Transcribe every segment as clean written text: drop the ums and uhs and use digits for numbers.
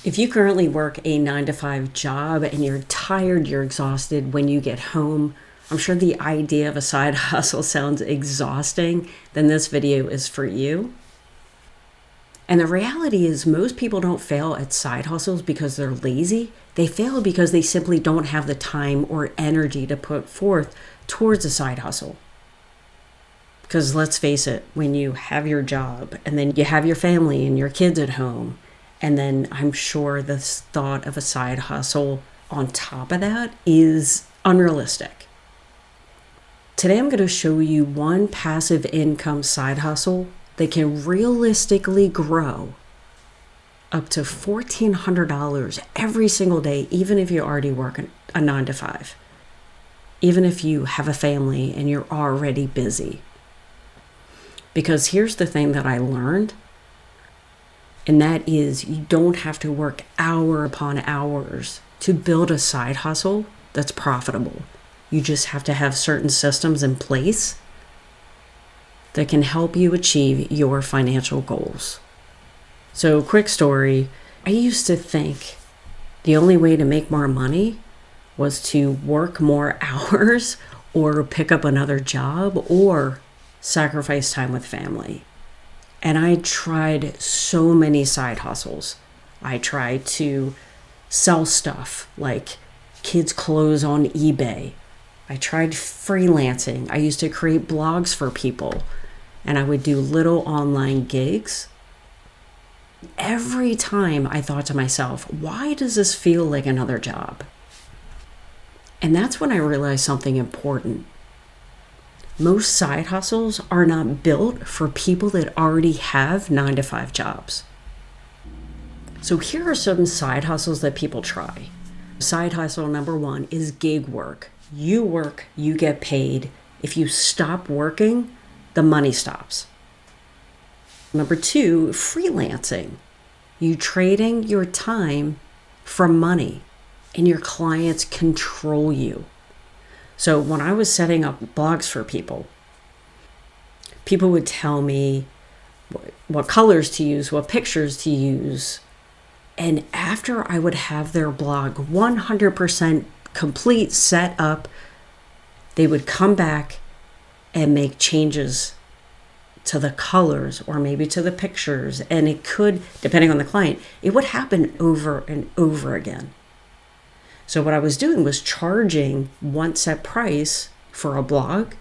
If you currently work a 9 to 5 job and you're tired, you're exhausted when you get home, I'm sure the idea of a side hustle sounds exhausting, then this video is for you. And the reality is most people don't fail at side hustles because they're lazy. They fail because they simply don't have the time or energy to put forth towards a side hustle. Because let's face it, when you have your job and then you have your family and your kids at home, and then I'm sure the thought of a side hustle on top of that is unrealistic. Today I'm going to show you one passive income side hustle that can realistically grow up to $1,400 every single day, even if you already work a 9 to 5, even if you have a family and you're already busy. Because here's the thing that I learned, and that is you don't have to work hour upon hours to build a side hustle that's profitable. You just have to have certain systems in place that can help you achieve your financial goals. So, quick story, I used to think the only way to make more money was to work more hours or pick up another job or sacrifice time with family. And I tried so many side hustles. I tried to sell stuff like kids' clothes on eBay. I tried freelancing. I used to create blogs for people, and I would do little online gigs. Every time I thought to myself, why does this feel like another job? And that's when I realized something important. Most side hustles are not built for people that already have 9 to 5 jobs. So here are some side hustles that people try. Side hustle number 1 is gig work. You work, you get paid. If you stop working, the money stops. Number 2, freelancing. You trading your time for money, and your clients control you. So when I was setting up blogs for people, people would tell me what colors to use, what pictures to use. And after I would have their blog 100% complete, set up, they would come back and make changes to the colors or maybe to the pictures. And it could, depending on the client, it would happen over and over again. So what I was doing was charging one set price for a blog,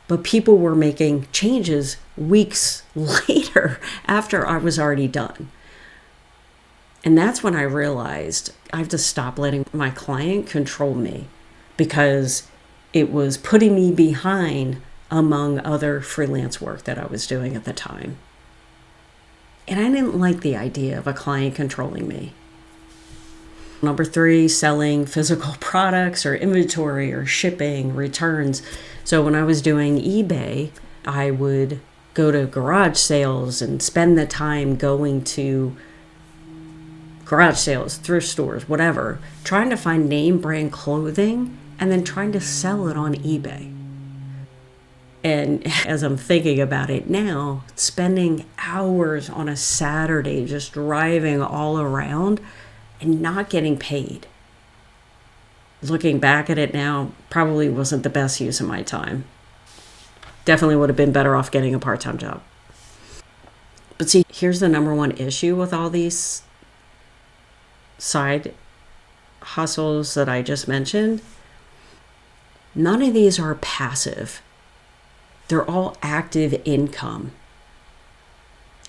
but people were making changes weeks later after I was already done. And that's when I realized I have to stop letting my client control me, because it was putting me behind among other freelance work that I was doing at the time. And I didn't like the idea of a client controlling me. Number 3, selling physical products or inventory or shipping, returns. So when I was doing eBay, I would go to garage sales and spend the time going to garage sales, thrift stores, whatever, trying to find name brand clothing and then trying to sell it on eBay. And as I'm thinking about it now, spending hours on a Saturday just driving all around and not getting paid. Looking back at it now, probably wasn't the best use of my time. Definitely would have been better off getting a part-time job. But see, here's the number 1 issue with all these side hustles that I just mentioned. None of these are passive. They're all active income.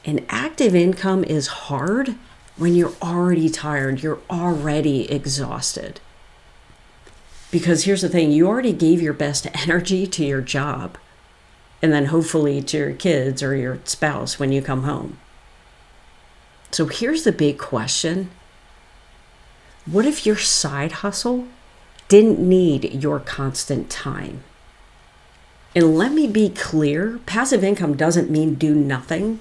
And active income is hard when you're already tired, you're already exhausted. Because here's the thing, you already gave your best energy to your job, and then hopefully to your kids or your spouse when you come home. So here's the big question. What if your side hustle didn't need your constant time? And let me be clear, passive income doesn't mean do nothing.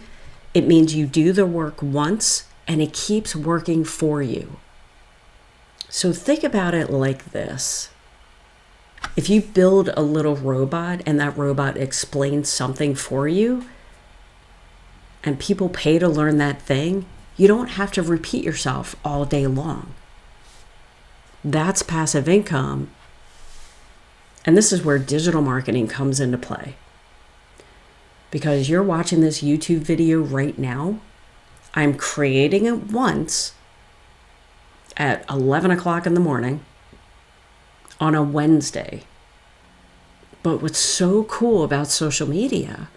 It means you do the work once and it keeps working for you. So think about it like this. If you build a little robot and that robot explains something for you and people pay to learn that thing, You don't have to repeat yourself all day long. That's passive income. And this is where digital marketing comes into play. Because you're watching this YouTube video right now, I'm creating it once at 11 o'clock in the morning on a Wednesday. But what's so cool about social media,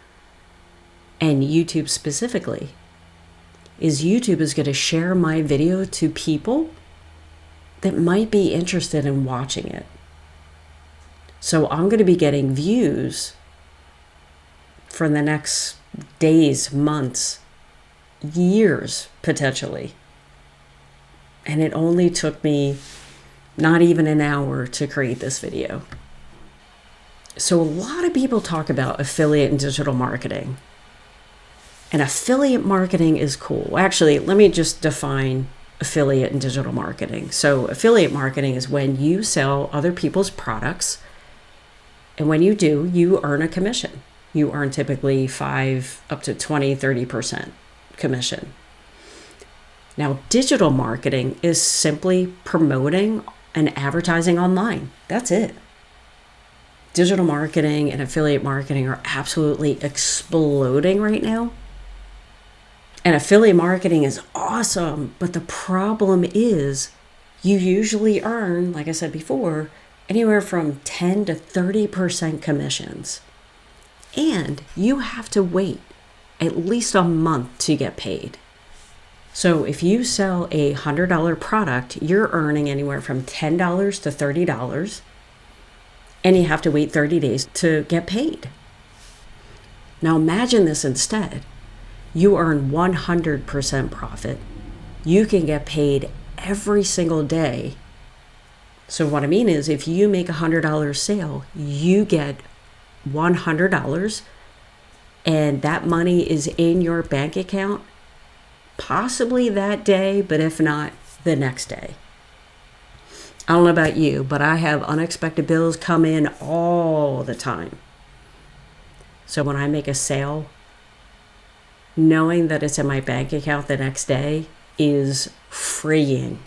and YouTube specifically, is YouTube is going to share my video to people that might be interested in watching it. So I'm going to be getting views for the next days, months, years, potentially. And it only took me not even an hour to create this video. So a lot of people talk about affiliate and digital marketing. And affiliate marketing is cool. Actually, let me just define affiliate and digital marketing. So affiliate marketing is when you sell other people's products. And when you do, you earn a commission. You earn typically 5 up to 20, 30% commission. Now, digital marketing is simply promoting and advertising online. That's it. Digital marketing and affiliate marketing are absolutely exploding right now. And affiliate marketing is awesome, but the problem is you usually earn, like I said before, anywhere from 10 to 30% commissions. And you have to wait at least a month to get paid. So if you sell a $100 product, you're earning anywhere from $10 to $30, and you have to wait 30 days to get paid. Now imagine this instead. You earn 100% profit. You can get paid every single day. So what I mean is, if you make a $100 sale, you get $100, and that money is in your bank account possibly that day, but if not, the next day. I don't know about you, but I have unexpected bills come in all the time. So when I make a sale, knowing that it's in my bank account the next day is freeing.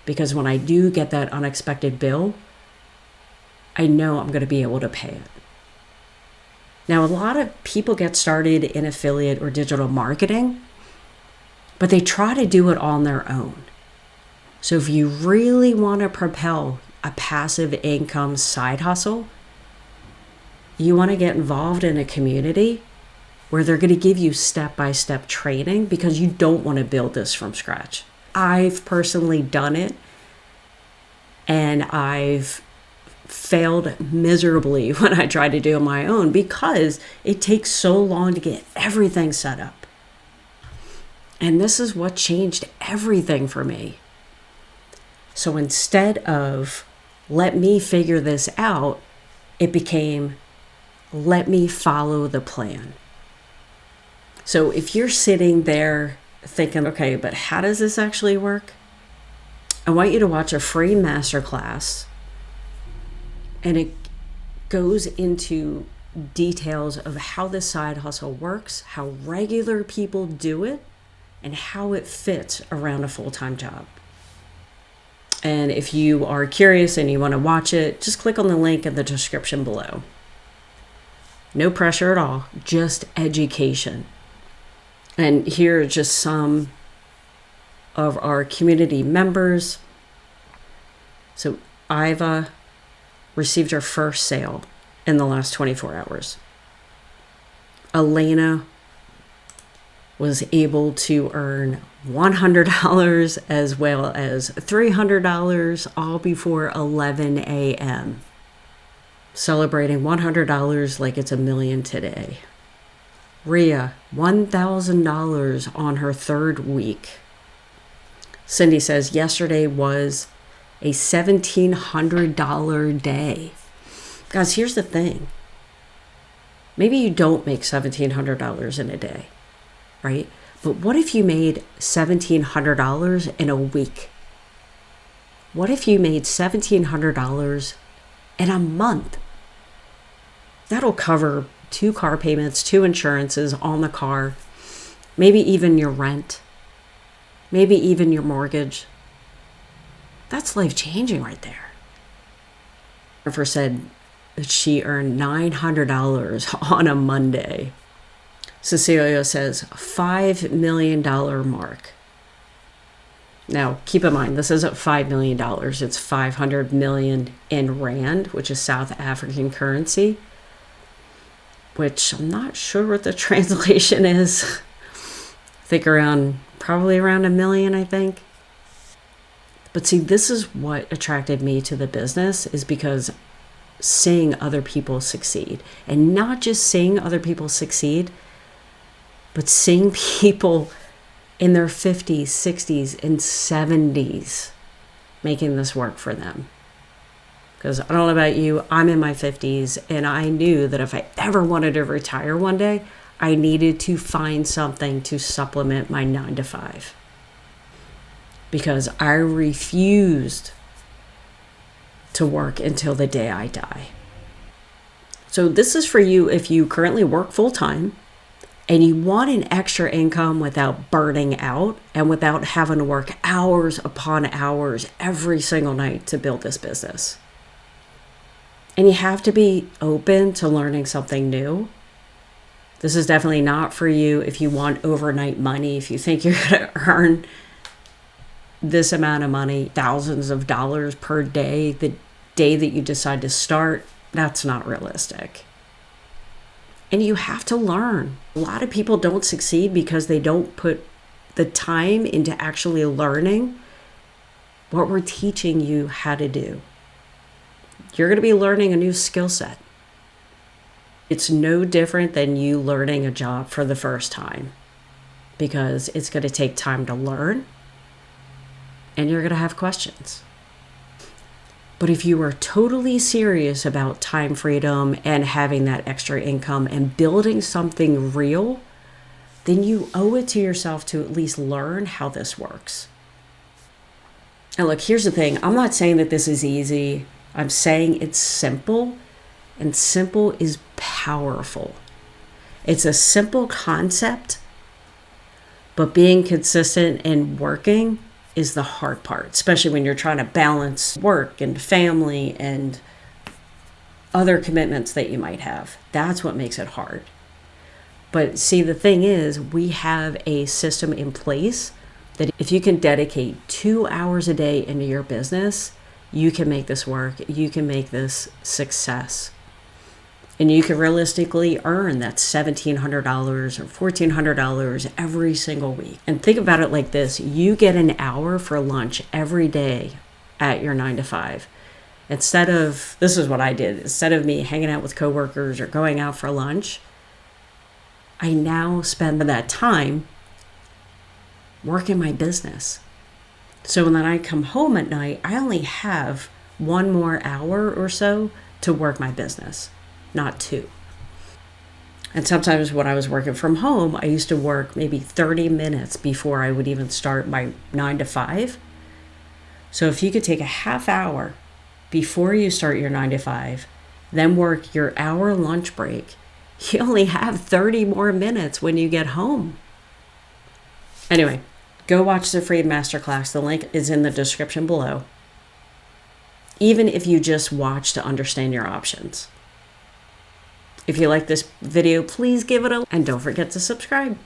Because when I do get that unexpected bill, I know I'm going to be able to pay it. Now, a lot of people get started in affiliate or digital marketing, but they try to do it on their own. So if you really want to propel a passive income side hustle, you want to get involved in a community where they're going to give you step-by-step training, because you don't want to build this from scratch. I've personally done it, and I've failed miserably when I tried to do it on my own, because it takes so long to get everything set up. And this is what changed everything for me. So instead of let me figure this out, it became let me follow the plan. So if you're sitting there thinking, okay, but how does this actually work? I want you to watch a free masterclass, and it goes into details of how this side hustle works, how regular people do it, and how it fits around a full-time job. And if you are curious and you want to watch it, just click on the link in the description below. No pressure at all, just education. And here are just some of our community members. So Iva received her first sale in the last 24 hours. Elena was able to earn $100 as well as $300 all before 11 a.m. Celebrating $100 like it's $1 million today. Rhea, $1,000 on her third week. Cindy says yesterday was a $1,700 day. Guys, here's the thing. Maybe you don't make $1,700 in a day, right? But what if you made $1,700 in a week? What if you made $1,700 in a month? That'll cover 2 car payments, 2 insurances on the car, maybe even your rent. maybe even your mortgage. That's life-changing right there. Jennifer said that she earned $900 on a Monday. Cecilia says $5 million mark. Now, keep in mind, this isn't $5 million. It's 500 million in Rand, which is South African currency, which I'm not sure what the translation is. I think probably around $1 million, I think. But see, this is what attracted me to the business, is because seeing other people succeed, and not just seeing other people succeed, but seeing people in their 50s, 60s, and 70s making this work for them. Because I don't know about you, I'm in my 50s, and I knew that if I ever wanted to retire one day, I needed to find something to supplement my 9 to 5. Because I refused to work until the day I die. So this is for you if you currently work full-time and you want an extra income without burning out and without having to work hours upon hours every single night to build this business. And you have to be open to learning something new. This is definitely not for you if you want overnight money, if you think you're going to earn this amount of money, thousands of dollars per day, the day that you decide to start. That's not realistic. And you have to learn. A lot of people don't succeed because they don't put the time into actually learning what we're teaching you how to do. You're going to be learning a new skill set. It's no different than you learning a job for the first time, because it's going to take time to learn and you're going to have questions. But if you are totally serious about time freedom and having that extra income and building something real, then you owe it to yourself to at least learn how this works. And look, here's the thing. I'm not saying that this is easy. I'm saying it's simple, and simple is powerful. It's a simple concept, but being consistent and working is the hard part, especially when you're trying to balance work and family and other commitments that you might have. That's what makes it hard. But see, the thing is, we have a system in place that if you can dedicate 2 hours a day into your business, you can make this work. You can make this success. And you can realistically earn that $1,700 or $1,400 every single week. And think about it like this. You get an hour for lunch every day at your 9 to 5. Instead of, this is what I did, instead of me hanging out with coworkers or going out for lunch, I now spend that time working my business. So when I come home at night, I only have 1 more hour or so to work my business. Not 2. And sometimes when I was working from home, I used to work maybe 30 minutes before I would even start my 9 to 5. So if you could take a half hour before you start your 9 to 5, then work your hour lunch break, you only have 30 more minutes when you get home. Anyway, go watch the free masterclass. The link is in the description below. Even if you just watch to understand your options. If you like this video, please give it a like, and don't forget to subscribe.